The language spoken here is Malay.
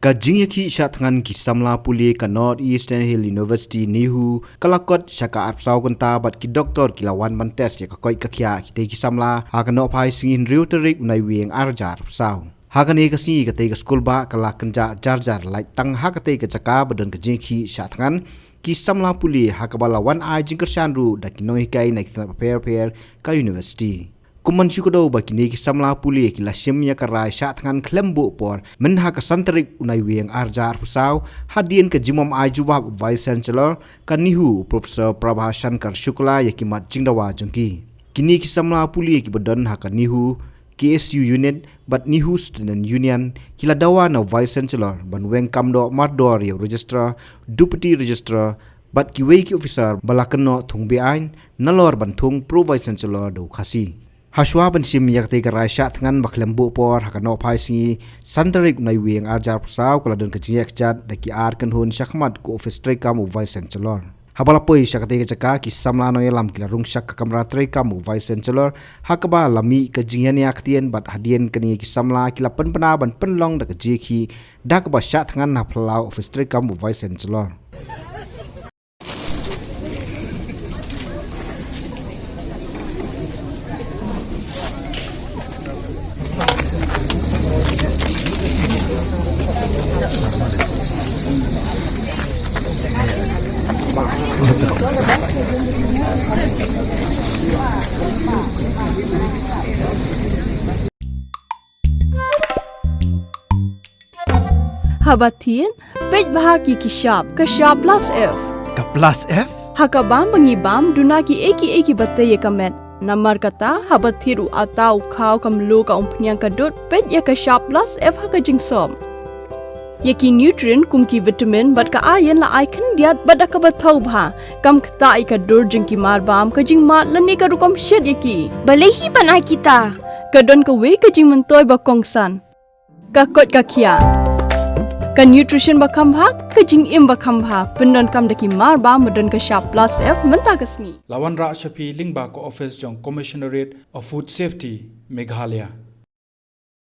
Ka jingyaki Shah Thngan ki Samla puli ka North Eastern Hill University NEHU kalakot Shaka apsaw kunta bat ki Doktor kilawan ban test ya ka Koit ka Khiah ki te ki Samla ha ka no phai singin reuterik unai wieng arjar apsaw. Hakane kasi ka te ka school ba kala kanja jarjar lai tang hakate ka jaka badan ka jingyaki Shah Thngan ki Samla puli hakabala wan ai jingker shanru da ki noi kai na ki pair ka university. Kuman syukodo bagi ki Samla puli ki lasim ya karai Shah Thngan klembu por menha ka santerik unai wieng arjar pusau hadien ke jimom ai jawab vice chancellor ka NEHU Professor Prabhashan kar shukla ya ki mat jingdawa jongki. Kini ki Samla puli ki badan ha ka NEHU KSU unit but NEHU student union kila dawa na vice chancellor ban weng kamdo mardor ya registrar deputy registrar but ki wei ki officer balakno thungbi ain nalor ban thung pro vice chancellor do khasi. Haswa ban sim yak te ka Shah Thngan baklembu por hakano phai singi santarik nai wieng arjar pusau kala don ka jiak chat da ki ar kan hun shakmat ko office Treikam vice chancellor. Habala poi shakate ka chaka ki Samla no yalam kila rung shak ka kamra Treikam vice chancellor hakaba lami ka jingan yak tien bat hadien kani ki Samla kila penpena ban penlong da ka jiki da ka ba Shah Thngan na plau office Treikam vice chancellor. Habatin pej bahagi ki Shah plus F Ka plus F hakabam bangibam dunaki eki batay kamet namar kata habathiru atau khau kamlu ka umpnyang kadut pej ya ka Shah plus F haka jingsom yaki nutrient kumki vitamin bat ka ayan la icon diat bat ka bathau bha kam khta ka dur jingki marbam ka jingma lani ka rukom shed yaki balehi banai kita kadon ka we ka jingmantoy ba kongsan ka Koit ka Khiah ka nutrition bakam bha ka jing im bakam bha pendon kam daki marba modon ka Shah plus F menta kasni lawan ra shapi lingba ko office jong commissionerate of food safety Meghalaya